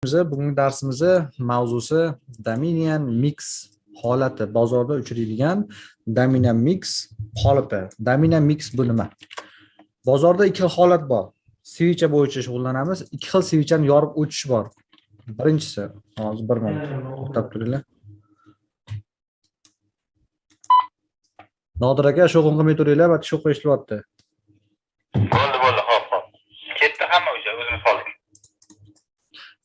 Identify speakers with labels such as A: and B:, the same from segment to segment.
A: Bugungi darsimizni mavzusi Dominion Mix holati, bozorda uchraydigan Dominion Mix qolipi. Dominion Mix bu nima? Bozorda ikki xil holat bor. Svicha bo'yicha shug'ullanamiz. Ikki xil svichani yorib o'chish bor. Birinchisi, hozir bir minut to'xtab turinglar. Nodir aka, shu qilmay turinglar, bat shu qo'yishyapti.
B: Bo'ldi, hop. Ketdi hamma o'sha o'zimiz qoldik.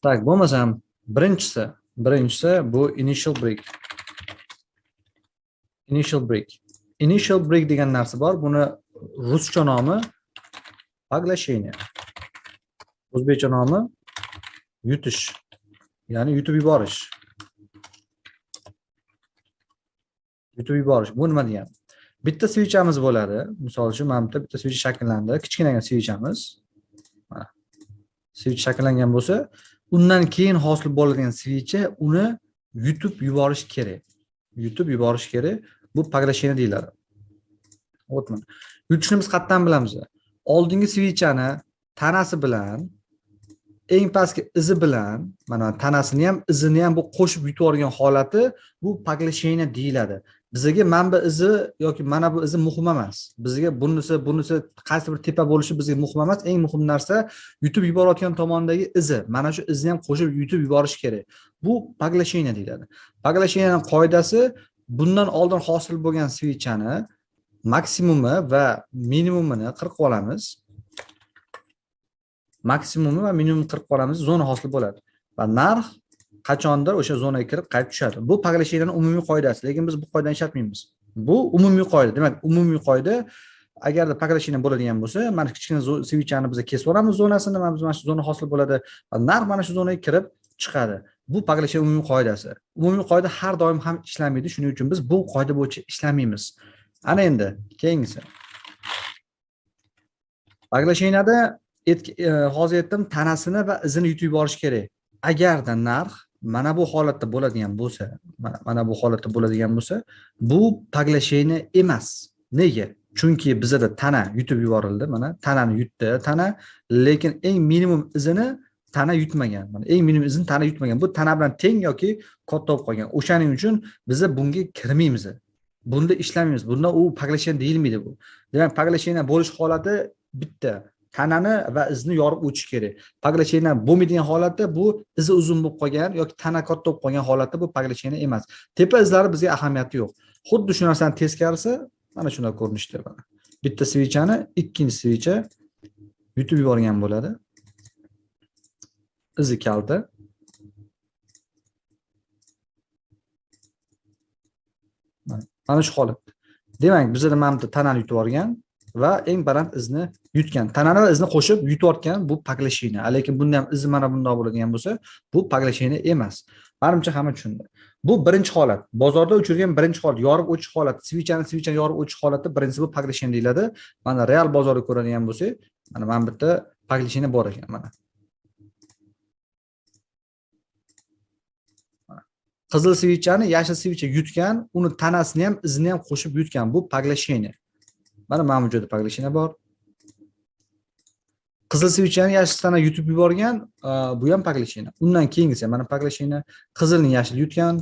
A: Tak, bo'lmasam birinchisi bu initial break. Initial break degan narsa bor. Buni ruscha nomi поглощение. O'zbekcha nomi yutish, ya'ni yutib yuborish. Bu nima degani? Bitta svichamiz bo'ladi. Misol uchun mana bitta switch shakllandi. Kichkina svichamiz. Mana. Switch shakllangan bo'lsa, undan keyin hosil bo'ladigan svicha uni yutib yuborish kerak. Bu поглощение deyiladi. O'tman. Yutishni biz qayerdan bilamiz? Oldingi svichani tanasi bilan eng pastki izi bilan, mana tanasini ham, izini ham bu qo'shib yutib yuborgan holati bu поглощение deyiladi. Bizga mana bu izi yoki mana bu izi muhim emas. Bizga bunisi qaysi bir tepa bo'lishi bizga muhim emas. Eng muhim narsa yutib yuborayotgan tomondagi izi. Mana shu izni ham qo'shib yutib yuborish kerak. Bu поглощение deyiladi. Поглощениyaning qoidasi bundan oldin hosil bo'lgan svichani maksimumi va minimumini qirib olamiz. Maksimumi va minimumni qirib olamiz, zona hosil bo'ladi. Va narx qachondir o'sha zonaga kirib qaytib tushadi. Bu поглощениyaning umumiy qoidasi, lekin biz bu qoidani ishlatmaymiz. Bu umumiy qoida. Demak, umumiy qoida agarda поглощение bo'ladigan bo'lsa, mana kichkina svichani biz kesib olamiz zonasini, mana shu zona hosil bo'ladi va narx mana shu zonaga kirib chiqadi. Bu поглощение umumiy qoidasi. Umumiy qoida har doim ham ishlamaydi, shuning uchun biz bu qoida bo'yicha ishlamaymiz. Ana endi keyingisi. Поглощениada hozir aytdim, tanasini va izini yutib yuborish kerak. Agarda narx mana bu holatda bo'ladigan bo'lsa, bu поглощение emas. Nega? Chunki bizda tana yutib yuborildi, mana tanani yutdi, lekin eng minimum izini tana yutmagan. Mana eng minimum izini tana yutmagan. Bu tana bilan teng yoki katta bo'lib qolgan. O'shaning uchun biz bunga kirmaymiz. Bunda ishlamaymiz. Bunda u поглощение deyilmaydi bu. Demak, поглощение bo'lish holati bitta. Tanani va izni yorib o'tish kerak. Поглощение bo'lmaydigan holatda bu izi uzun bo'lib qolgan yoki tana katta bo'lib qolgan holatda bu поглощение emas. Tepa izlari bizga ahamiyati yo'q. Xuddi shu narsaning teskarisi mana shunday ko'rinishda mana. Bitta svichani ikkinchi svicha yutib yuborgan bo'ladi. Izi kalta. Mana shu holat. Demak, bizda mana bu tanani yutib yuborgan va eng baland izni yutgan. Tanani va izni qo'shib yutayotgan bu поглощение. Lekin bunda ham izi mana bundoq bo'ladigan bo'lsa, bu поглощение emas. Menimcha hamma tushundi. Bu birinchi holat. Bozorda uchirgan birinchi holat, yorib o'tish holati, svichani yorib o'tish holati birinchisi bu поглощение deyiladi. Mana real bozorda ko'radigan bo'lsak, mana bitta поглощение bor ekan mana. Qizil svichani yashil svicha yutgan, uni tanasini ham, izini ham qo'shib yutgan. Bu поглощение. Mana bu joyda поглощение bor. Qizil svichani yashil tana yutib yuborgan, bu ham поглощение. Undan keyingisi mana поглощение, qizilni yashil yutgan.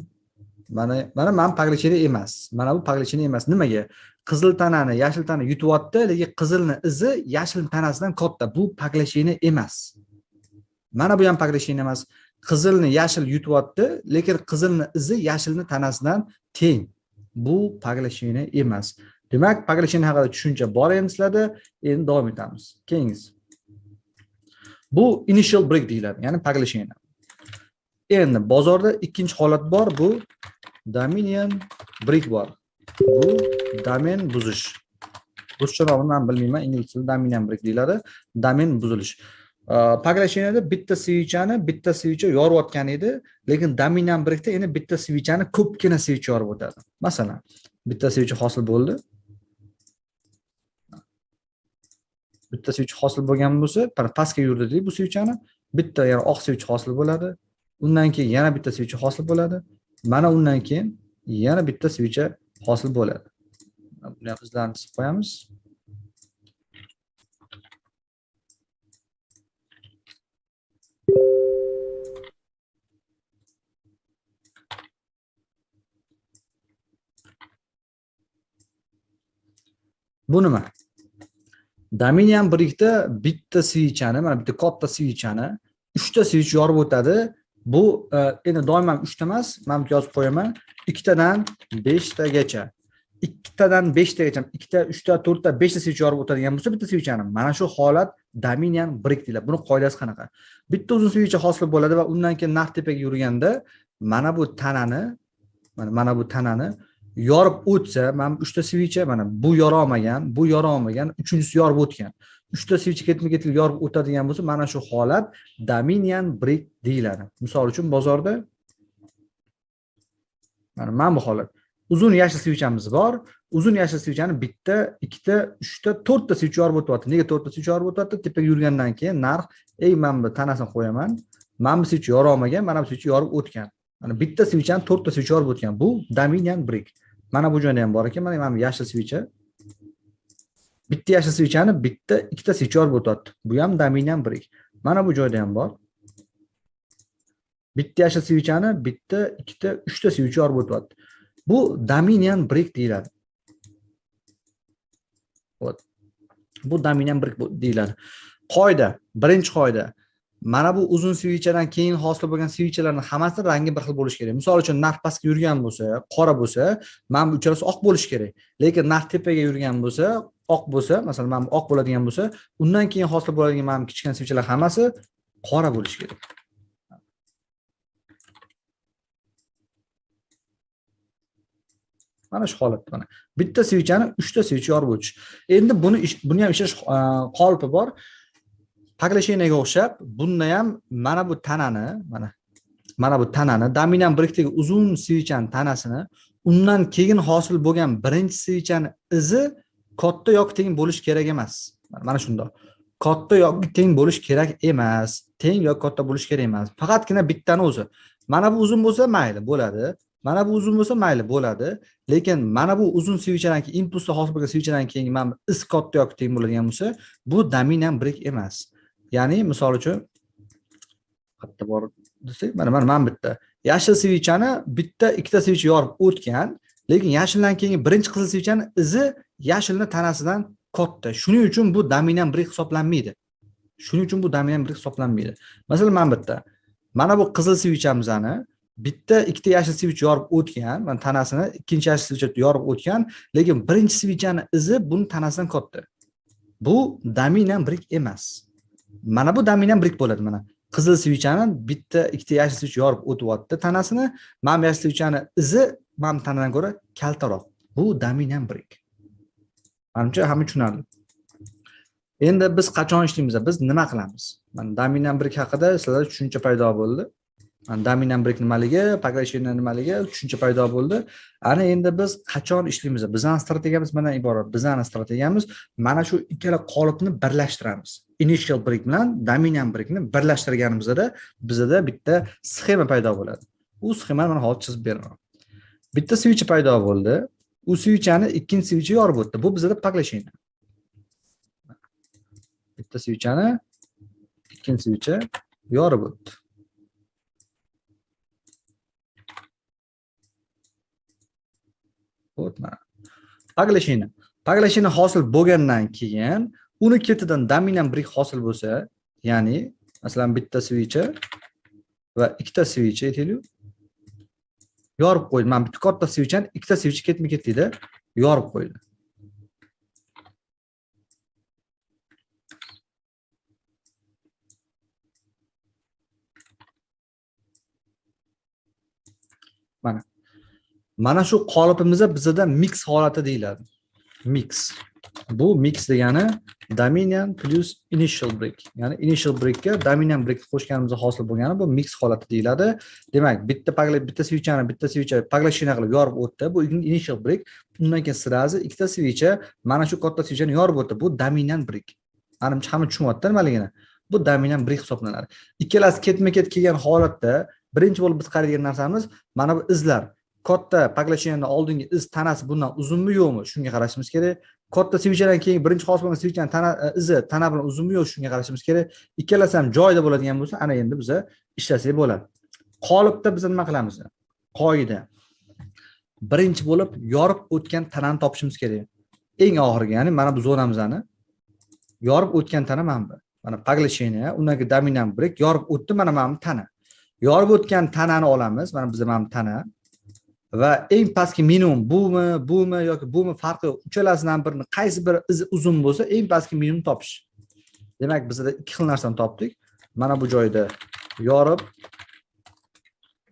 A: Mana поглощение emas. Mana bu поглощение emas. Nimaga? Qizil tanani yashil tana yutyapti, lekin qizilni izi yashil tanasidan katta. Bu поглощение emas. Mana bu ham поглощение emas. Qizilni yashil yutyapti, lekin qizilni izi yashilni tanasidan teng. Bu поглощение emas. Demak, поглощение haqida tushuncha bor endi sizlarda. Endi davom etamiz. Keyingisi. Bu initial break deyiladi, ya'ni поглощение. Endi bozorda ikkinchi holat bor, bu Dominion break bor. Bu domen buzish. Ruscha nomini men bilmayman, ingliz tilida Dominion break deyiladi. Domen buzilish. Поглощениada bitta svicha yorayotgan edi, lekin Dominion breakda endi bitta svichani ko'pgina svicha yorib o'tadi. Masalan, bitta svicha hosil bo'ldi. Bitta switch hosil bo'lgan bo'lsa, pastga yurdi bu switchani, bitta yana oq switch hosil bo'ladi. Undan keyin yana bitta switch hosil bo'ladi. Mana undan keyin yana bitta switch hosil bo'ladi. Buni izlarni chizib qo'yamiz. Bu nima? Dominion birlikda bitta switchani, mana bitta katta switchani 3 ta switch yorib o'tadi. Bu endi doim ham 3 ta emas, men bu yozib qo'yaman. 2 tadan 5 tagacha. 2 tadan 5 tagacha, 2 ta, 3 ta, 4 ta, 5 ta switch yorib o'tadigan bo'lsa bitta switchani. Mana shu holat Dominion break deyiladi. Buni qoidasi qanaqa? Bitta uzun switch hosil bo'ladi va undan keyin narx tepaga yurganda mana bu tanani yorib o'tsa, mana 3 ta switch mana bu yora olmagan, uchinchisi yorib o'tgan. 3 ta switch ketma-ket yorib o'tadigan bo'lsa, mana shu holat Dominion break deyiladi. Misol uchun bozorda mana bu holat. Uzun yashil switchamiz bor. Uzun yashil switchani bitta, 2 ta, 3 ta, 4 ta switch yorib o'tyapti. Nega 4 ta switch yorib o'tyapti? Tepaga yurgandan keyin narx, men bu tanasini qo'yaman. Mana bu switch yora olmagan, mana bu switch yorib o'tgan. Mana bitta switchdan 4 ta switch yorib o'tgan. Bu Dominion break. Mana bu joyda ham bor ekan. Mana bu yashil switch. Bitta yashil switchani bitta, 2 ta switch yorib o'tyapti. Bu ham Dominion break. Mana bu joyda ham bor. Bitta yashil switchani bitta, 2 ta, 3 ta switch yorib o'tyapti. Bu Dominion break deyiladi. Bu Dominion break deyiladi. Qoida, birinchi qoida. Mana bu uzun switchdan keyin hosil bo'lgan switchlarning hammasi rangi bir xil bo'lishi kerak. Misol uchun narx pastga yurgan bo'lsa, qora bo'lsa, mana bu uchalasi oq bo'lishi kerak. Lekin narx tepaga yurgan bo'lsa, oq bo'lsa, masalan, mana bu oq bo'ladigan bo'lsa, undan keyin hosil bo'ladigan mana bu kichkina switchlar hammasi qora bo'lishi kerak. Mana shu holatda mana. Bitta switchani 3 ta switch yorib o'tish. Endi buni ham ishlash qolipi bor. Paglashinaga o'xshab, bunda ham mana bu tanani Dominion breakdagi uzun switchani tanasini undan keyin hosil bo'lgan birinchi switchani izi katta yoki teng bo'lish kerak emas. Mana shunday. Katta yoki teng bo'lish kerak emas. Teng yoki katta bo'lish kerak emas. Faqatgina bittani o'zi. Mana bu uzun bo'lsa mayli, bo'ladi. Mana bu uzun bo'lsa mayli, bo'ladi. Lekin mana bu uzun switchdan keyin impulsda hosil bo'lgan switchdan keyin mana iz katta yoki teng bo'ladigan bo'lsa, bu Dominion break emas. Ya'ni misol uchun qayerda bor desak, mana bitta yashil switchani bitta, 2 ta switch yorib o'tgan, lekin yashildan keyin birinchi qizil switchani izi yashilni tanasidan katta. Shuning uchun bu Dominion break hisoblanmaydi. Masalan, mana bu qizil switchamizni bitta, 2 ta yashil switch yorib o'tgan, mana tanasini ikkinchi yashil switch yorib o'tgan, lekin birinchi switchani izi buni tanasidan katta. Bu Dominion break emas. Mana bu Dominion break bo'ladi mana. Qizil switchani bitta, 2 ta yashil switch yorib o'tyapti tanasini, mana yashil switchani izi mana tanadan ko'ra kaltaroq. Bu Dominion break. Menimcha hamma tushunarli. Endi biz qachon ishlaymiz? Biz nima qilamiz? Mana Dominion break haqida sizlarda tushuncha paydo bo'ldi. Dominion break nimaligi, paglashina nimaligi tushuncha paydo bo'ldi. Ana endi biz qachon ishlaymiz? Bizning strategiyamiz bundan iborat. Bizning strategiyamiz mana shu ikkala qolipni birlashtiramiz. Initial break bilan Dominion breakni birlashtirganimizda bizda bitta sxema paydo bo'ladi. U sxemani men hozir chizib beraman. Bitta switch paydo bo'ldi. U switchani ikkinchi switch yorib o'tdi. Bu bizda paglashina. Bitta switchani ikkinchi switch yorib o'tdi. Paglashina hosil bo'lgandan keyin uni ketidan Dominion break hosil bo'lsa, ya'ni masalan bitta switch va 2 ta switch aytaylik, yorib qo'ydi. Men bitta katta switchdan 2 ta switch ketma-ket edi, yorib qo'ydi. Mana shu qolipimizda bizda mix holati deyiladi. Mix. Bu mix degani Dominion plus initial break. Ya'ni initial breakga Dominion break qo'shganimizda hosil bo'lgani bu mix holati deyiladi. Demak, bitta switch paglashina qilib yorib o'tdi. Bu initial break. Undan keyin sirazi 2 ta switch mana shu katta switchni yorib o'tdi. Bu Dominion break. Menimcha hamma tushunyapti nimaligini. Bu Dominion break hisoblanadi. Ikkalasi ketma-ket kelgan holatda birinchi bo'lib biz qaraydigan narsamiz mana bu izlar. Katta paglashinaning oldingi iz tanasi bundan uzunmi yo'qmi? Shunga qarashimiz kerak. Katta switchdan keyin birinchi hosil bo'lgan switchning izi tana bilan uzunmi yo'q, shunga qarashimiz kerak. Ikkalasi ham joyida bo'ladigan bo'lsa, ana endi biz ishlasak bo'ladi. Qolipda biz nima qilamiz? Qoida. Birinchi bo'lib yorib o'tgan tanani topishimiz kerak. eng oxirgi, ya'ni mana bu zonamizni yorib o'tgan tana mana bu. Mana поглощение, undan keyin dominant break yorib o'tdi, mana bu tana. Yorib o'tgan tanani olamiz, mana bizda mana bu tana. Va eng pastki minimum bumi yoki bumi farqi yo'q. Uchalasidan birini qaysi biri uzun bo'lsa, eng pastki minimum topish. Demak, bizda ikki xil narsani topdik. Mana bu joyda yorib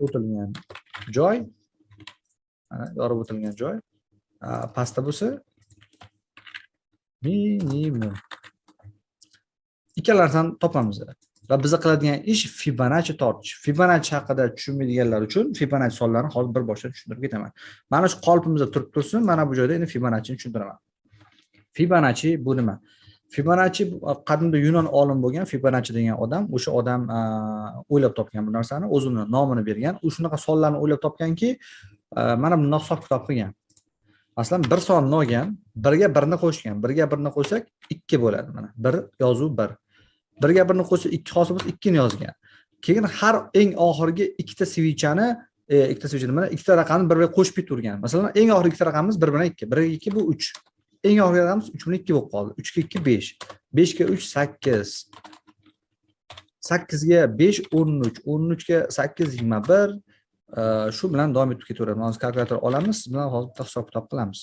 A: o'tilgan joy, mana yorib o'tilgan joy. Pastda bo'lsa minimum. Ikkalarini topamiz. Va biz qiladigan ish Fibonacci tortish. Fibonacci haqida tushunmaydiganlar uchun Fibonacci sonlarini hozir bir boshdan tushuntirib ketaman. Mana shu qolpimizda turib tursin, mana bu joyda endi Fibonacci'ni tushuntiraman. Fibonacci bu nima? Fibonacci qadimda Yunon olim bo'lgan Fibonacci degan odam, o'sha odam o'ylab topgan bu narsani, o'zini nomini bergan. U shunaqa sonlarni o'ylab topganki, mana bunday hisob-kitob qilgan. Masalan, bir sonni olgan, birga birni qo'shgan. Birga birni qo'shsak 2 bo'ladi mana. 1 yozuv 1. Birga birni qo'shsa 2 hosil bo'lsa 2 ni yozgan. Keyin har eng oxirgi ikkita svichani, mana ikkita raqamni bir-biriga qo'shib biturgan. Masalan, eng oxirgi ikkita raqamimiz 1 bilan 2. 1 ga 2 bu 3. Eng oxirgi raqamimiz 3 bilan 2 bo'lib qoldi. 3 ga 2 5. 5 ga 3 8. 8 ga 5 13. 13 ga 8 21. Shu bilan davom etib ketaveramiz. Hozir kalkulyator olamiz, siz bilan hozir hisob-kitob qilamiz.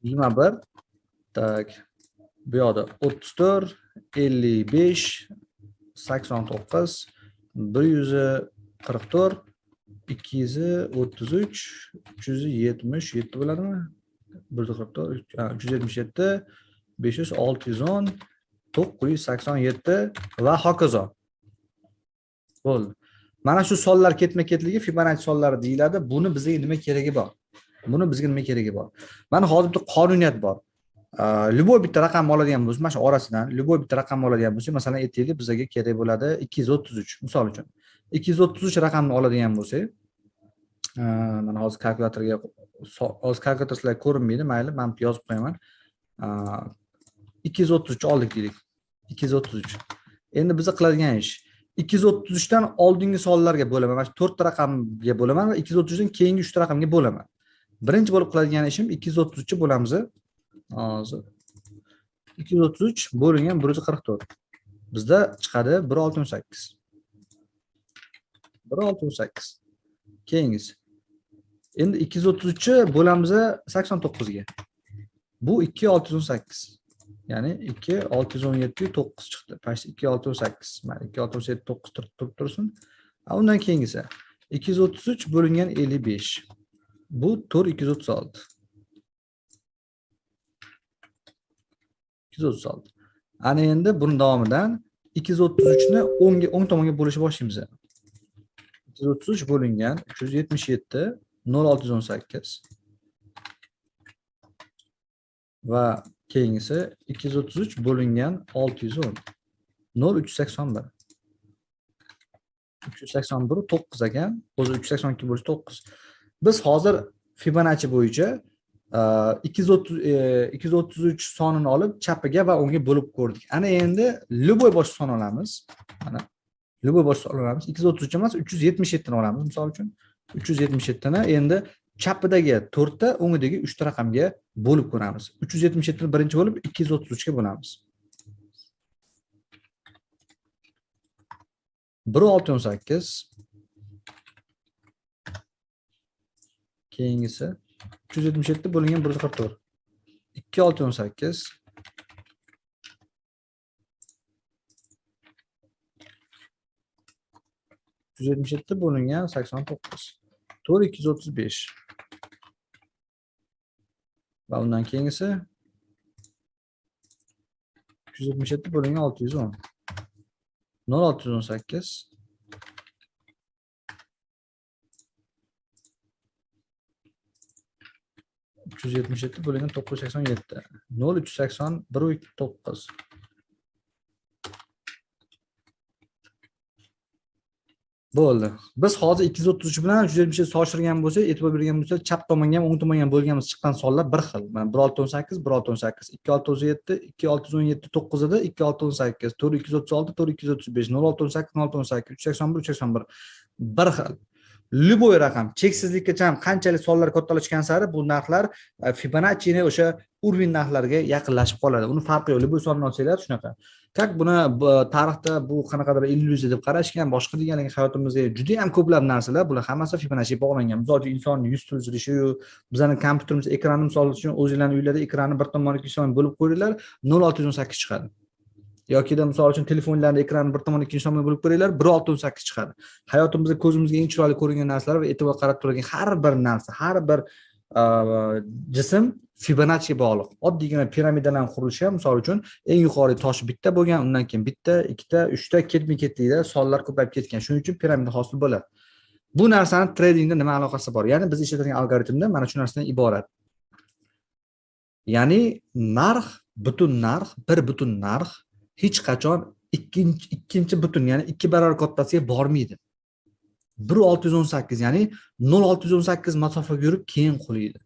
A: 21 tak bu yoqda 34 55 89 144 233 377 bo'ladimi? 144 377 500 610 987 va hokazo. Bo'ldi. Mana shu sonlar ketma-ketligi Fibonacci sonlari deyiladi. Buni bizga nima keragi bor? Mana hozir bitta qonuniyat bor. Любой bitta raqam oladigan bo'lsa, mana shu orasidan любой bitta raqam oladigan bo'lsa, masalan, aytaylik, bizga kerak bo'ladi 233, misol uchun. 233 raqamni oladigan bo'lsak, mana hozir kalkulyatorga sizlarga ko'rinmaydi, mayli, men yozib qo'yaman. 233 oldik deylik. 233. Endi biz qiladigan ish 233 dan oldingi sonlarga bo'laman. Mana shu 4 ta raqamga bo'laman va 233 dan keyingi 3 ta raqamga bo'laman. Birinchi bo'lib qiladigan ishim 233 ni bo'lamiz. Hozir 233 bo'lingan 144. Bizda chiqadi 168. 168. Keyingisi. Endi 233 ni bo'lamiz 89 ga. Bu 2618. Ya'ni 2617 9 chiqdi. Past 2618. Mana 2617 9 turib tursin. Undan keyingisi 233 bo'lingan 55. Bu 4236. 236. Ana endi buning davomidan 233 ni 10 tomonga bo'lishni boshlaymiz. 233 bo'lingan 377 0618 va keyingisi 233 bo'lingan 610 0381. 381 9 ekan, o'zi 382 bo'lish 9. Biz hozir Fibonacci bo'yicha 233 sonini olib chapiga va o'ngga bo'lib ko'rdik. Ana endi любой boshqa son olamiz. Mana любой boshqa son olamiz. 233 emas, 377 ni olamiz, misol uchun. 377 ni endi chapidagi 4 ta, o'ngidagi 3 ta raqamga bo'lib ko'ramiz. 377 ni birinchi bo'lib 233 ga bo'lamiz. 1618. Keyingisi 377 bo'lingan 144. 2618. 377 bo'lingan 89. 4235. Va undan keyingisi 377 bo'lingan 610. 0618. 377 bo'lingan 987. 0380 129. Bo'ldi. Biz hozir 233 bilan 377 solishtirgan bo'lsak, e'tibor bergan bo'lsak, chap tomonga ham, o'ng tomonga ham bo'lganimiz chiqqan sonlar bir xil. Mana 1618, 1618, 2617, 2617 9 edi, 2618, 4236, 4235, 0618, 0618, 381, 381 bir xil. Любой raqam cheksizlikkacha ham qanchalik sonlar kattalashgan sari bu narxlar Fibonacci'ni o'sha уровень narxlarga yaqinlashib qoladi. Uni farqi yo'q. Любой sonni olsanglar shunaqa. Как buni tarixda bu qanaqadir illyuziya deb qarashgan, boshqa deganligi hayotimizda juda ham ko'plab narsalar, bular hammasi Fibonacciga bog'langan. Misol uchun insonning yuz tuzilishi, bizning kompyuterimiz ekranini misol uchun o'zingizlarning uylarda ekranni bir tomon ikki tomon bo'lib qo'yinglar, 0.618 chiqadi. Yoki da misol uchun telefonlarning ekranini bir tomon ikkinchi tomon bo'lib ko'ringlar, 1.618 chiqadi. Hayotimizda ko'zimizga eng chiroyli ko'ringan narsalar va e'tibor qarab turgan har bir narsa, har bir jism Fibonacci bog'liq. Oddiygina piramidalar qurilishi ham misol uchun eng yuqori toshi bitta bo'lgan, undan keyin bitta, ikkita, uchta ketma-ketlikda sonlar ko'payib ketgan. Shuning uchun piramida hosil bo'ladi. Bu narsani tradingda nima aloqasi bor? Ya'ni biz ishlatadigan algoritmda mana shu narsadan iborat. Ya'ni narx, butun narx, bir butun narx hech qachon ikkinchi butun, ya'ni 2 barobar kattasiga bormaydi. 1.618 ya'ni 0.618 masofaga yurib keyin qulaydi.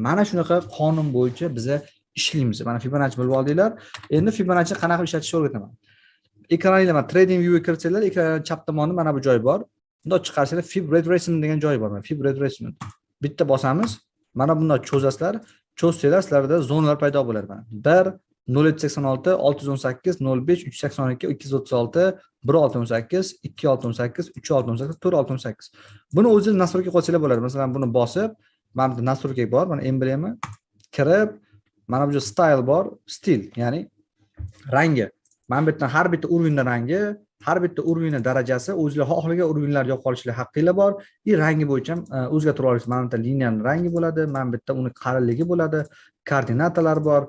A: Mana shunaqa qonun bo'yicha biz ishlaymiz. Mana Fibonacci bilib oldinglar. Endi Fibonacci qanaqa ishlatishni o'rgataman. Ekraningizga mana trading view ga kirsanglar, ekran chap tomonida mana bu joy bor. Bunda chiqarsanglar Fib retracement degan joy bor. Fib retracement. Bitta bosamiz. Mana bunday cho'zasizlar. Cho'zsanglar sizlarda zonalar paydo bo'ladi mana. 1 0.86, 618, 05, 382, 236, 1.618, 2.618, 3.618, 4.618. Buni o'zingiz nastroyga qo'ysangiz bo'ladi. Masalan, buni bosib, mana bu nastroyga bor, mana emblemi kirib, mana bu style bor, stil, ya'ni rangi. Mana bu yerdan har bitta уровеньning rangi, har bitta уровеньning darajasi o'zingizlar xohlagan уровеньlar yo'q qolishlar haqqingizlar bor. Rangi bo'yicha o'zgartira olasiz. Mana bu liniyaning rangi bo'ladi, mana bu yerda uni qalinligi bo'ladi, koordinatalar bor.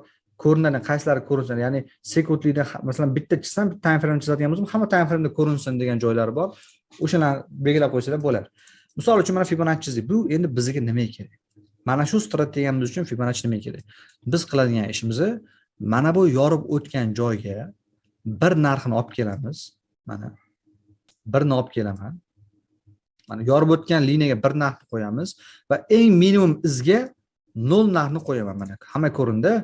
A: Ko'rinadi, qaysilari ko'rinsin, ya'ni sekundlikda masalan bitta chizsam, bitta time frame chizadigan bo'lsam, hamma time frame da ko'rinsin degan joylari bor. O'shalarni belgilab qo'ysalar bo'ladi. Misol uchun mana Fibonacci chizdik. Bu endi bizga nima kerak? Mana shu strategiyamiz uchun Fibonacci nima kerak? Biz qiladigan ishimiz mana bu yorib o'tgan joyga bir narxni olib kelamiz. Mana birni olib kelaman. Mana yorib o'tgan liniyaga bir narxni qo'yamiz va eng minimum izga 0 narxni qo'yaman. Mana hamma ko'rindi.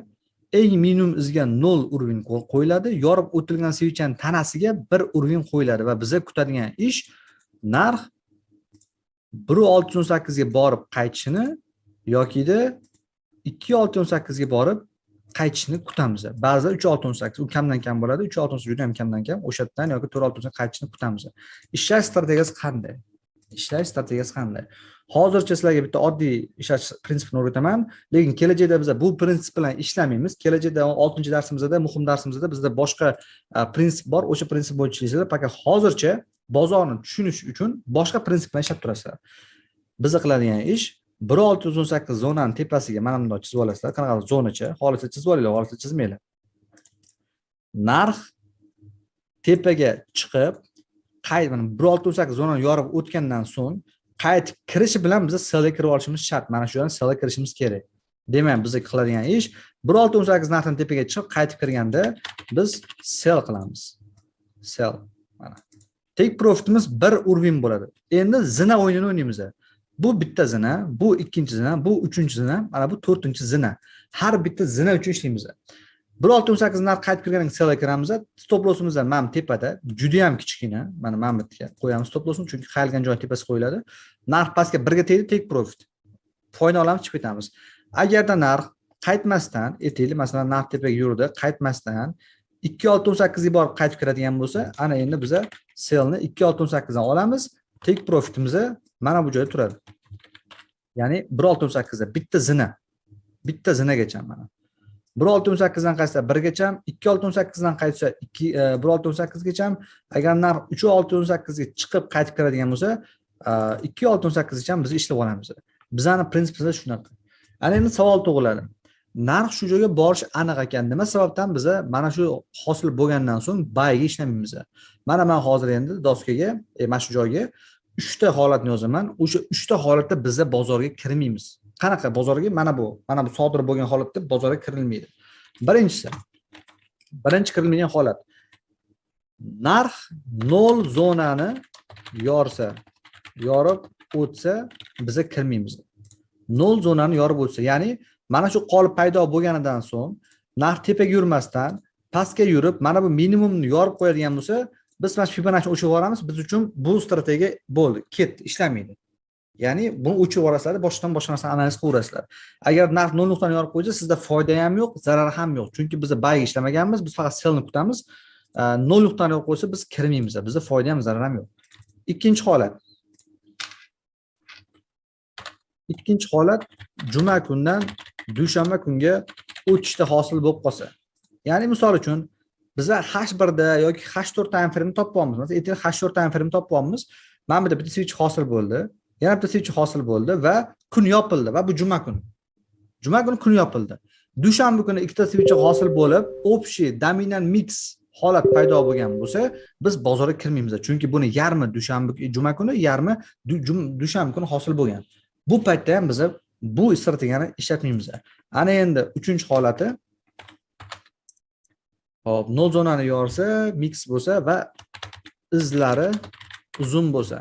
A: Eng minimum izga 0 уровень qo'yiladi, yorib o'tilgan svichani tanasiga 1 уровень qo'yiladi va biza kutadigan ish narx 1.618 ga borib qaytishini yokida 2.618 ga borib qaytishini kutamiz. Ba'zida 3.618 u kamdan kam bo'ladi, 3.618 juda ham kamdan kam, o'shadan yoki 4.618 qaytishini kutamiz. Ishlash strategiyasi qanday? Ishlash strategiyasi qanday? Hozircha sizlarga bitta oddiy ishlash prinsipini o'rgataman, lekin kelajakda biz bu prinsip bilan ishlamaymiz. Kelajakda 6-darsimizda, muhim darsimizda bizda boshqa prinsip bor, o'sha prinsip bo'yicha ishlaysiz. Faqat hozircha bozorni tushunish uchun boshqa prinsip bilan ishlab turasizlar. Biz qiladigan ish 1.618 zonani tepasiga mana bunday chizib olasizlar. Qanaqa zonacha, xohlasa chizib olinglar, xohlasa chizmanglar. Narx tepaga chiqib, mana 1.618 zonani yorib o'tgandan so'ng qaytib kirishi bilan biz sellga kirib olishimiz shart. Mana shu yerdan sellga kirishimiz kerak. Demak, biz qiladigan ish 1.618 narxdan tepaga chiqib, qaytib kirganda biz sell qilamiz. Sell. Mana. Take profitimiz 1 уровень bo'ladi. Endi zina o'yinini o'ynaymiz. Bu bitta zina, bu ikkinchi zina, bu uchinchi zina, mana bu to'rtinchi zina. Har bitta zina uchun ishlaymiz. 1.618 narx qaytib kirgandan sellga kiramiz. Stop lossimiz mana tepada, juda ham kichkina. Mana bu yerga qo'yamiz stop lossni, chunki qayilgan joy tepasiga qo'yiladi. Narx pastga 1 ga tegdi, take profit. Foyda olamiz, chiqib ketamiz. Agarda narx qaytmasdan, aytaylik, masalan, narx tepaga yurdi, qaytmasdan 2.618 ga borib qaytib kiradigan bo'lsa, ana endi biz sellni 2.618 dan olamiz, take profitimiz mana bu joyda turadi. Ya'ni 1.618 da bitta zina. Bitta zinagacha mana. 1.618 dan qaytsa 1 gacha, 2.618 dan qaytsa 1.618 gacha, agar narx 3.618 ga chiqib qaytib kiradigan bo'lsa, 2.618 gacha biz ishlab olamiz. Bizning prinsipimiz shunaqa. Ana endi savol tug'iladi. Narx shu joyga borish aniq ekan. Nima sababdan biz mana shu hosil bo'lgandan so'ng buyga ishlamaymiz? Mana men hozir endi doskaga, mana shu joyga 3 ta holatni yozaman. O'sha 3 ta holatda biz bozorga kirmaymiz. Qanaqa bozorga? Mana bu sodir bo'lgan holatda bozorga kirilmaydi. Birinchi kirilmagan holat. Narx 0 zonani yorsa, yorib o'tsa, biz kirmaymiz. 0 zonani yorib o'tsa, ya'ni mana shu qolip paydo bo'lganidan so'ng narx tepaga yurmasdan pastga yurib, mana bu minimumni yorib qo'yadigan bo'lsa, biz mana Fibonacci o'chirib yuboramiz. Biz uchun bu strategiya bo'ldi, ketdi, ishlamaydi. Ya'ni buni o'chirib yuborasizlar, boshdan boshqa narsani analiz qilaverasizlar. Agar narx 0 nuqtani yorib qo'ysa, sizda foyda ham yo'q, zarar ham yo'q. Chunki biz buy ishlamaganmiz, biz faqat sellni kutamiz. 0 nuqtani yorib qo'ysa, biz kirmaymiz. Bizda foyda ham, zarar ham yo'q. Ikkinchi holat. Ikkinchi holat juma kundan dushanba kunga o'tishda hosil bo'lib qolsa. Ya'ni misol uchun biza H1 da yoki H4 time frame topganmiz. Masalan, ertaga H4 time frame topganmiz. Mana bu bitta switch hosil bo'ldi. Yana bitta switch hosil bo'ldi va kun yopildi va bu juma kuni. Juma kuni kun yopildi. Dushanba kuni ikkita switch hosil bo'lib, общий dominant mix holat paydo bo'lgan bo'lsa, biz bozorga kirmaymiz. Chunki buni yarmi dushanba juma kuni, yarmi dushanba kuni hosil bo'lgan. Bu paytda ham biz bu strategiyani ishlatmaymiz. Ana endi 3-holati. Hop, 0 zonani yorsa, mix bo'lsa va izlari uzun bo'lsa.